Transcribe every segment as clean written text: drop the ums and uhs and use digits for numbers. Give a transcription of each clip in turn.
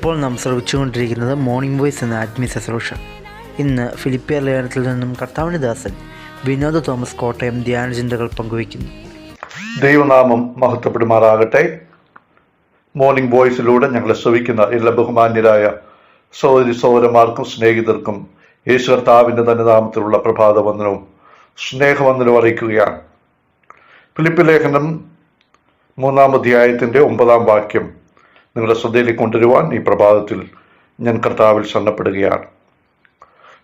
ഇപ്പോൾ നാം ശ്രമിച്ചുകൊണ്ടിരിക്കുന്നത് മോർണിംഗ് വോയിസ് എന്ന ആത്മീയ ശുശ്രൂഷ. ഇന്ന് ഫിലിപ്പിയർ ലേഖനത്തിൽ നിന്നും കർത്താവിൻ്റെ ദാസൻ വിനോദ് തോമസ് കോട്ടയം ധ്യാനചിന്തകൾ പങ്കുവയ്ക്കുന്നു. ദൈവനാമം മഹത്വപ്പെടുമാറാകട്ടെ. മോർണിംഗ് വോയിസിലൂടെ ഞങ്ങളെ ശ്രവിക്കുന്ന എല്ലാ ബഹുമാന്യരായ സഹോദരി സഹോദരന്മാർക്കും സ്നേഹിതർക്കും യേശു കർത്താവിൻ്റെ തന്നെ നാമത്തിലുള്ള പ്രഭാത വന്ദനവും സ്നേഹവന്ദനവും അറിയിക്കുകയാണ്. ഫിലിപ്പി ലേഖനം 3-ാം അധ്യായത്തിൻ്റെ 9-ാം വാക്യം നിങ്ങളുടെ ശ്രദ്ധയിലേക്ക് കൊണ്ടുവരുവാൻ ഈ പ്രഭാതത്തിൽ ഞാൻ കർത്താവിൽ ശരണപ്പെടുകയാണ്.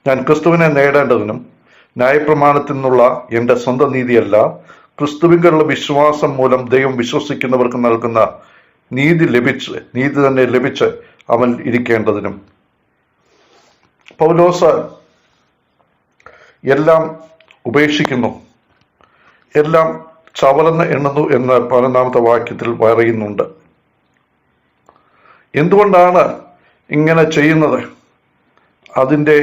ഞാൻ ക്രിസ്തുവിനെ നേടേണ്ടതിനും ന്യായപ്രമാണത്തിൽ നിന്നുള്ള എൻ്റെ സ്വന്തം നീതിയല്ല, ക്രിസ്തുവിലുള്ള വിശ്വാസം മൂലം ദൈവം വിശ്വസിക്കുന്നവർക്ക് നൽകുന്ന നീതി തന്നെ ലഭിച്ച് അവൻ ഇരിക്കേണ്ടതിനും. പൗലോസ് എല്ലാം ഉപേക്ഷിക്കുന്നു, എല്ലാം ചവറെന്ന് എണ്ണുന്നു എന്ന് 11-ാമത്തെ വാക്യത്തിൽ പറയുന്നുണ്ട്. എന്തുകൊണ്ടാണ് ഇങ്ങനെ ചെയ്യുന്നത്? അതിൻ്റെ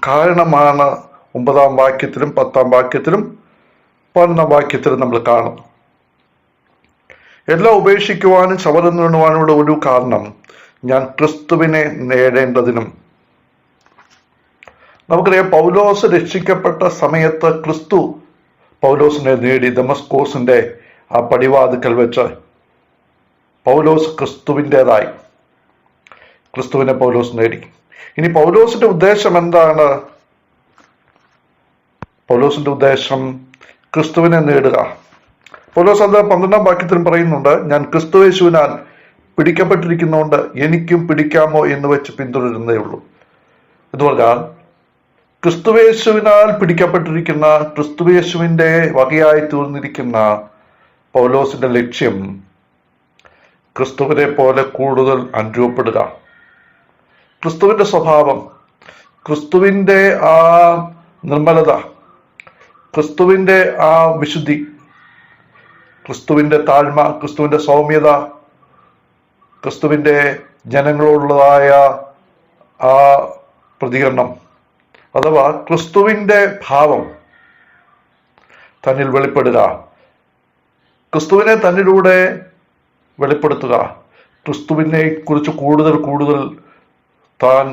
കാരണമാണ് 9-ാം വാക്യത്തിലും 10-ാം വാക്യത്തിലും 11-ാം വാക്യത്തിലും നമ്മൾ കാണും. എല്ലാം ഉപേക്ഷിക്കുവാനും ചവറെന്ന് എണ്ണുവാനുള്ള ഒരു കാരണം ഞാൻ ക്രിസ്തുവിനെ നേടേണ്ടതിനും. നമുക്കറിയാം, പൗലോസ് രക്ഷിക്കപ്പെട്ട സമയത്ത് ക്രിസ്തു പൗലോസിനെ നേടി. ദമസ്കോസിന്റെ ആ പടിവാതിക്കൽ വെച്ച് പൗലോസ് ക്രിസ്തുവിൻ്റെതായി. ക്രിസ്തുവിനെ പൗലോസ് നേടി. ഇനി പൗലോസിന്റെ ഉദ്ദേശം എന്താണ്? പൗലോസിന്റെ ഉദ്ദേശം ക്രിസ്തുവിനെ നേടുക. പൗലോസ് അത് 12-ാം വാക്യത്തിലും പറയുന്നുണ്ട്, ഞാൻ ക്രിസ്തുയേശുവിനാൽ പിടിക്കപ്പെട്ടിരിക്കുന്നതുകൊണ്ട് എനിക്കും പിടിക്കാമോ എന്ന് വെച്ച് പിന്തുടരുന്നേ ഉള്ളൂ. എന്ന് പറഞ്ഞാൽ ക്രിസ്തുയേശുവിനാൽ പിടിക്കപ്പെട്ടിരിക്കുന്ന, ക്രിസ്തുയേശുവിന്റെ വകയായി തീർന്നിരിക്കുന്ന പൗലോസിന്റെ ലക്ഷ്യം ക്രിസ്തുവിനെ പോലെ കൂടുതൽ അനുരൂപപ്പെടുക. ക്രിസ്തുവിന്റെ സ്വഭാവം, ക്രിസ്തുവിന്റെ ആ നിർമ്മലത, ക്രിസ്തുവിന്റെ ആ വിശുദ്ധി, ക്രിസ്തുവിന്റെ താഴ്മ, ക്രിസ്തുവിന്റെ സൗമ്യത, ക്രിസ്തുവിന്റെ ജനങ്ങളോടുള്ളതായ ആ പ്രതികരണം, അഥവാ ക്രിസ്തുവിന്റെ ഭാവം തന്നിൽ വെളിപ്പെടുക, ക്രിസ്തുവിനെ തന്നിലൂടെ വെളിപ്പെടുത്തുക, ക്രിസ്തുവിനെ കുറിച്ച് കൂടുതൽ താൻ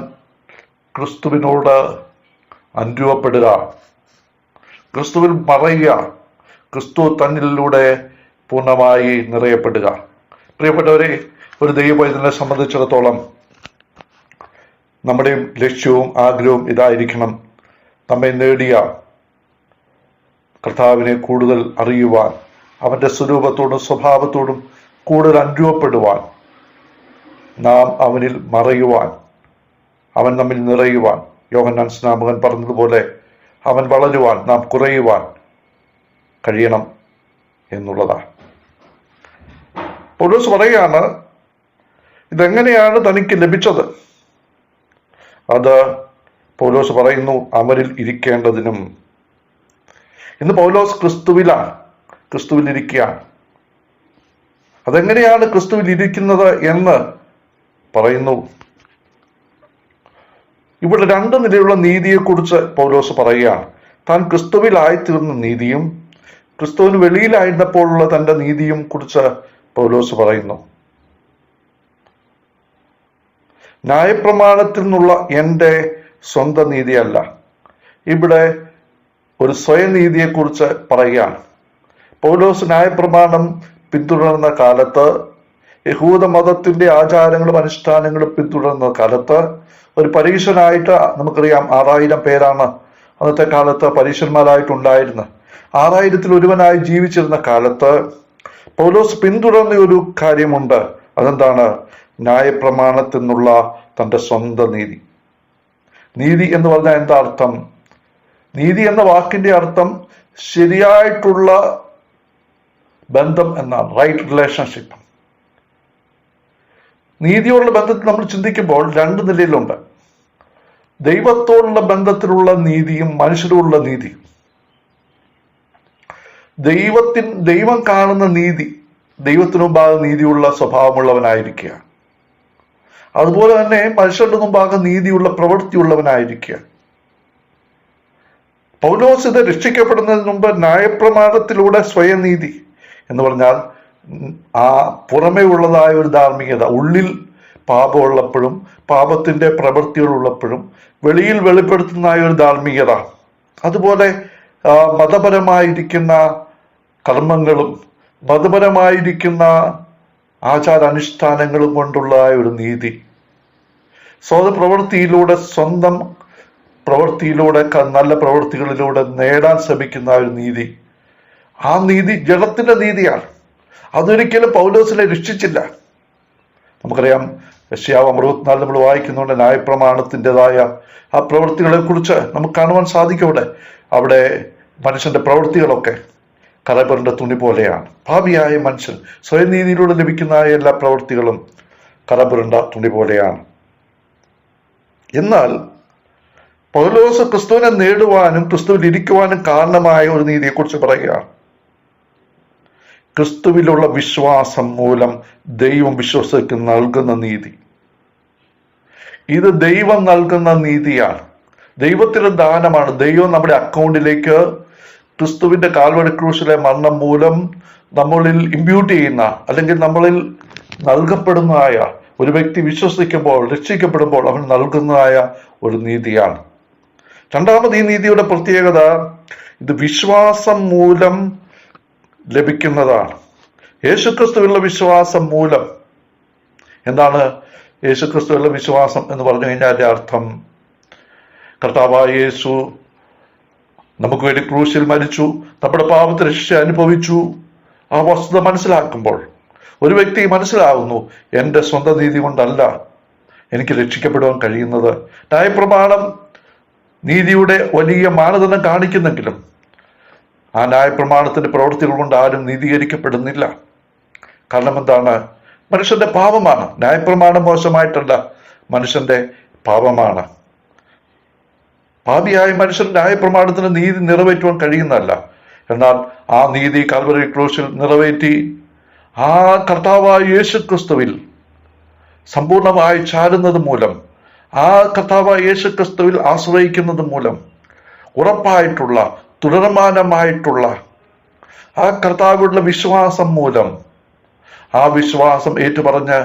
ക്രിസ്തുവിനോട് അനുരൂപപ്പെടുക, ക്രിസ്തുവിൽ മറയുക, ക്രിസ്തു തന്നിലൂടെ പൂർണ്ണമായി നിറയപ്പെടുക. പ്രിയപ്പെട്ടവരെ, ഒരു ദൈവവൈദ്യനെ സംബന്ധിച്ചിടത്തോളം നമ്മുടെ ലക്ഷ്യവും ആഗ്രഹവും ഇതായിരിക്കണം: നമ്മെ നേടിയ കർത്താവിനെ കൂടുതൽ അറിയുവാൻ, അവന്റെ സ്വരൂപത്തോടും സ്വഭാവത്തോടും കൂടുതൽ അനുരൂപപ്പെടുവാൻ, നാം അവനിൽ മറയുവാൻ, അവൻ നമ്മിൽ നിറയുവാൻ. യോഹന്നാൻ സ്നാപകൻ പറഞ്ഞതുപോലെ അവൻ വളരുവാൻ, നാം കുറയുവാൻ കഴിയണം എന്നുള്ളതാണ്. പൗലോസ് പറയുകയാണ്, ഇതെങ്ങനെയാണ് തനിക്ക് ലഭിച്ചത്? അത് പൗലോസ് പറയുന്നു, അവരിൽ ഇരിക്കേണ്ടതിനും. ഇന്ന് പൗലോസ് ക്രിസ്തുവിൽ ഇരിക്കുകയാണ്. അതെങ്ങനെയാണ് ക്രിസ്തുവിൽ ഇരിക്കുന്നത് എന്ന് പറയുന്നു. ഇവിടെ 2 നിലയിലുള്ള നീതിയെക്കുറിച്ച് പൗലോസ് പറയുകയാണ്. താൻ ക്രിസ്തുവിലായിത്തീർന്ന നീതിയും ക്രിസ്തുവിന് വെളിയിലായിരുന്നപ്പോഴുള്ള തന്റെ നീതിയും കുറിച്ച് പൗലോസ് പറയുന്നു. ന്യായപ്രമാണത്തിൽ നിന്നുള്ള എൻ്റെ സ്വന്തം നീതിയല്ല. ഇവിടെ ഒരു സ്വയനീതിയെക്കുറിച്ച് പറയുകയാണ്. പൗലോസ് ന്യായപ്രമാണം പിന്തുടർന്ന കാലത്ത്, യഹൂദ മതത്തിന്റെ ആചാരങ്ങളും അനുഷ്ഠാനങ്ങളും പിന്തുടർന്ന കാലത്ത്, ഒരു പരീക്ഷനായിട്ട് നമുക്കറിയാം 6000 പേരാണ് അന്നത്തെ കാലത്ത് പരീക്ഷന്മാരായിട്ടുണ്ടായിരുന്നത്. 6000-ൽ ഒരുവനായി ജീവിച്ചിരുന്ന കാലത്ത് പൗലോസ് പിന്തുടർന്ന ഒരു കാര്യമുണ്ട്. അതെന്താണ്? ന്യായപ്രമാണത്തിൽ നിന്നുള്ള തന്റെ സ്വന്തം നീതി. നീതി എന്ന് പറഞ്ഞാൽ എന്താ അർത്ഥം? നീതി എന്ന വാക്കിന്റെ അർത്ഥം ശരിയായിട്ടുള്ള ബന്ധം എന്നാണ്, റൈറ്റ് റിലേഷൻഷിപ്പ്. നീതിയോടുള്ള ബന്ധത്തിൽ നമ്മൾ ചിന്തിക്കുമ്പോൾ 2 നിലയിലുണ്ട്. ദൈവത്തോടുള്ള ബന്ധത്തിലുള്ള നീതിയും മനുഷ്യരോടുള്ള നീതിയും. ദൈവം കാണുന്ന നീതി, ദൈവത്തിനു മുമ്പാകെ നീതിയുള്ള സ്വഭാവമുള്ളവനായിരിക്കുക. അതുപോലെ തന്നെ മനുഷ്യരുടെ മുമ്പാകെ നീതിയുള്ള പ്രവൃത്തിയുള്ളവനായിരിക്കുക. പൗലോസ് ഇത് രക്ഷിക്കപ്പെടുന്നതിന് മുമ്പ് ന്യായപ്രമാണത്തിലൂടെ സ്വയനീതി എന്ന് പറഞ്ഞാൽ ആ പുറമേ ഉള്ളതായ ഒരു ധാർമ്മികത, ഉള്ളിൽ പാപമുള്ളപ്പോഴും പാപത്തിന്റെ പ്രവൃത്തികളുള്ളപ്പോഴും വെളിയിൽ വെളിപ്പെടുത്തുന്ന ഒരു ധാർമ്മികത, അതുപോലെ മതപരമായിരിക്കുന്ന കർമ്മങ്ങളും മതപരമായിരിക്കുന്ന ആചാരാനുഷ്ഠാനങ്ങളും കൊണ്ടുള്ള ഒരു നീതി, സ്വന്തം പ്രവൃത്തിയിലൂടെ നല്ല പ്രവൃത്തികളിലൂടെ നേടാൻ ശ്രമിക്കുന്ന ഒരു നീതി, ആ നീതി ജഡത്തിന്റെ നീതിയാണ്. അതൊരിക്കലും പൗലോസിനെ രക്ഷിച്ചില്ല. നമുക്കറിയാം, യെശയ്യാവ് 64 നമ്മൾ വായിക്കുന്നുണ്ട്, ന്യായപ്രമാണത്തിൻ്റെതായ ആ പ്രവൃത്തികളെ കുറിച്ച് നമുക്ക് കാണുവാൻ സാധിക്കും. അവിടെ മനുഷ്യന്റെ പ്രവൃത്തികളൊക്കെ കറപുരണ്ട തുണി പോലെയാണ്. ഭാവിയായ മനുഷ്യൻ സ്വയം നീതിയിലൂടെ ലഭിക്കുന്ന എല്ലാ പ്രവൃത്തികളും കറപുരണ്ട തുണി പോലെയാണ്. എന്നാൽ പൗലോസ് ക്രിസ്തുവിനെ നേടുവാനും ക്രിസ്തുവിൽ ഇരിക്കുവാനും കാരണമായ ഒരു നീതിയെക്കുറിച്ച് പറയുകയാണ്. ക്രിസ്തുവിലുള്ള വിശ്വാസം മൂലം ദൈവം വിശ്വസിക്ക് നൽകുന്ന നീതി. ഇത് ദൈവം നൽകുന്ന നീതിയാണ്, ദൈവത്തിന്റെ ദാനമാണ്. ദൈവം നമ്മുടെ അക്കൗണ്ടിലേക്ക് ക്രിസ്തുവിന്റെ കാൽവരി ക്രൂശിലെ മരണം മൂലം നമ്മളിൽ ഇമ്പ്യൂട്ട് ചെയ്യുന്ന, അല്ലെങ്കിൽ നമ്മളിൽ നൽകപ്പെടുന്നതായ, ഒരു വ്യക്തി വിശ്വസിക്കുമ്പോൾ രക്ഷിക്കപ്പെടുമ്പോൾ അവൻ നൽകുന്നതായ ഒരു നീതിയാണ്. രണ്ടാമത്, ഈ നീതിയുടെ പ്രത്യേകത, ഇത് വിശ്വാസം മൂലം ലഭിക്കുന്നതാണ്. യേശുക്രിസ്തുവിലുള്ള വിശ്വാസം മൂലം. എന്താണ് യേശുക്രിസ്തുവിലുള്ള വിശ്വാസം എന്ന് പറഞ്ഞു കഴിഞ്ഞാൽ അർത്ഥം? കർത്താവായ യേശു നമുക്ക് വേണ്ടി ക്രൂശിൽ മരിച്ചു, നമ്മുടെ പാപത്തിന് ശിക്ഷ അനുഭവിച്ചു. ആ വസ്തുത മനസ്സിലാക്കുമ്പോൾ ഒരു വ്യക്തി മനസ്സിലാവുന്നു, എൻ്റെ സ്വന്തം നീതി കൊണ്ടല്ല എനിക്ക് രക്ഷിക്കപ്പെടുവാൻ കഴിയുന്നത്. ന്യായപ്രമാണം നീതിയുടെ വലിയ മാനദണ്ഡം കാണിക്കുന്നെങ്കിലും ആ ന്യായപ്രമാണത്തിന്റെ പ്രവൃത്തികൾ കൊണ്ട് ആരും നീതീകരിക്കപ്പെടുന്നില്ല. കാരണം എന്താണ്? മനുഷ്യന്റെ പാപമാണ്. ന്യായപ്രമാണം മോശമായിട്ടല്ല, മനുഷ്യന്റെ പാപമാണ്. പാപിയായ മനുഷ്യൻ ന്യായപ്രമാണത്തിന് നീതി നിറവേറ്റുവാൻ കഴിയുന്നതല്ല. എന്നാൽ ആ നീതി കാൽവരി ക്രൂശിൽ നിറവേറ്റി ആ കർത്താവായ യേശുക്രിസ്തുവിൽ സമ്പൂർണമായി ചാരുന്നത് മൂലം, ആ കർത്താവായ യേശുക്രിസ്തുവിൽ ആശ്രയിക്കുന്നത് മൂലം ഉറപ്പായിട്ടുള്ള തുടർമാനമായിട്ടുള്ള ആ കർത്താവിലുള്ള വിശ്വാസം മൂലം, ആ വിശ്വാസം ഏറ്റുപറഞ്ഞ്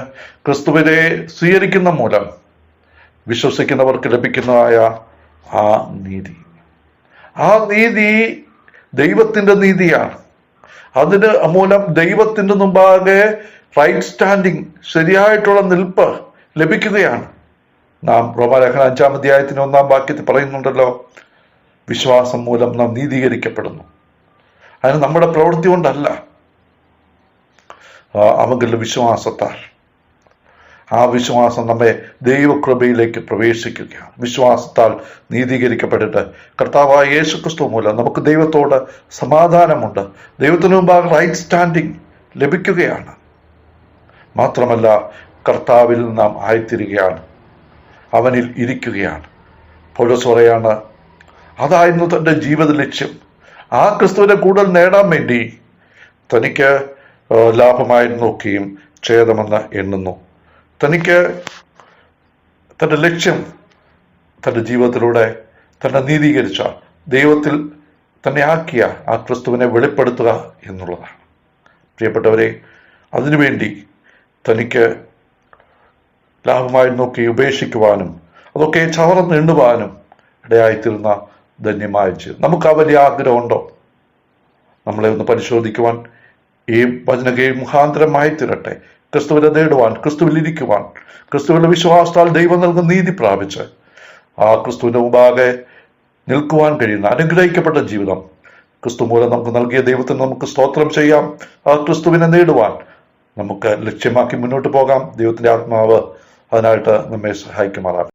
ക്രിസ്തുവിനെ സ്വീകരിക്കുന്ന മൂലം വിശ്വസിക്കുന്നവർക്ക് ലഭിക്കുന്നതായ ആ നീതി, ആ നീതി ദൈവത്തിന്റെ നീതിയാണ്. അതിന് മൂലം ദൈവത്തിന്റെ മുമ്പാകെ റൈറ്റ് സ്റ്റാൻഡിങ്, ശരിയായിട്ടുള്ള നിൽപ്പ് ലഭിക്കുകയാണ്. നാം റോമാലേഖനം 5-ാം അധ്യായത്തിന് 1-ാം വാക്യത്തിൽ പറയുന്നുണ്ടല്ലോ, വിശ്വാസം മൂലം നാം നീതീകരിക്കപ്പെടുന്നു. അതിന് നമ്മുടെ പ്രവൃത്തി കൊണ്ടല്ല, അവന്റെ വിശ്വാസത്താൽ. ആ വിശ്വാസം നമ്മെ ദൈവകൃപയിലേക്ക് പ്രവേശിക്കുകയാണ്. വിശ്വാസത്താൽ നീതീകരിക്കപ്പെട്ടിട്ട് കർത്താവായ യേശുക്രിസ്തു മൂലം നമുക്ക് ദൈവത്തോട് സമാധാനമുണ്ട്, ദൈവത്തിന് മുമ്പാകെ റൈറ്റ് സ്റ്റാൻഡിങ് ലഭിക്കുകയാണ്. മാത്രമല്ല, കർത്താവിൽ നാം ആയിത്തീരുകയാണ്, അവനിൽ ഇരിക്കുകയാണ്. പൗലോസ് പറയാണ്, അതായിരുന്നു തൻ്റെ ജീവിത ലക്ഷ്യം. ആ ക്രിസ്തുവിനെ കൂടുതൽ നേടാൻ വേണ്ടി തനിക്ക് ലാഭമായി നോക്കുകയും ഛേദമെന്ന് എണ്ണുന്നു. തനിക്ക് തൻ്റെ ലക്ഷ്യം തൻ്റെ ജീവിതത്തിലൂടെ തന്നെ നീതീകരിച്ച, ദൈവത്തിൽ തന്നെ ആക്കിയ ആ ക്രിസ്തുവിനെ വെളിപ്പെടുത്തുക എന്നുള്ളതാണ്. പ്രിയപ്പെട്ടവരെ, അതിനുവേണ്ടി തനിക്ക് ലാഭമായി നോക്കി ഉപേക്ഷിക്കുവാനും അതൊക്കെ ചവറന്ന് എണ്ണുവാനും ഇടയായിത്തീർന്ന ധന്യമായ ജീവിതം. നമുക്ക് ആ വലിയ ആഗ്രഹമുണ്ടോ? നമ്മളെ ഒന്ന് പരിശോധിക്കുവാൻ ഈ വചനകേ മുഖാന്തരമായി തീരട്ടെ. ക്രിസ്തുവിനെ നേടുവാൻ, ക്രിസ്തുവിൽ ഇരിക്കുവാൻ, ക്രിസ്തുവിന്റെ വിശ്വാസത്താൽ ദൈവം നൽകുന്ന നീതി പ്രാപിച്ച് ആ ക്രിസ്തുവിന്റെ മുമ്പാകെ നിൽക്കുവാൻ കഴിയുന്ന അനുഗ്രഹിക്കപ്പെട്ട ജീവിതം ക്രിസ്തു മൂലം നമുക്ക് നൽകിയ ദൈവത്തിന് നമുക്ക് സ്തോത്രം ചെയ്യാം. ആ ക്രിസ്തുവിനെ നേടുവാൻ നമുക്ക് ലക്ഷ്യമാക്കി മുന്നോട്ട് പോകാം. ദൈവത്തിന്റെ ആത്മാവ് അതിനായിട്ട് നമ്മെ സഹായിക്കുമാറാം.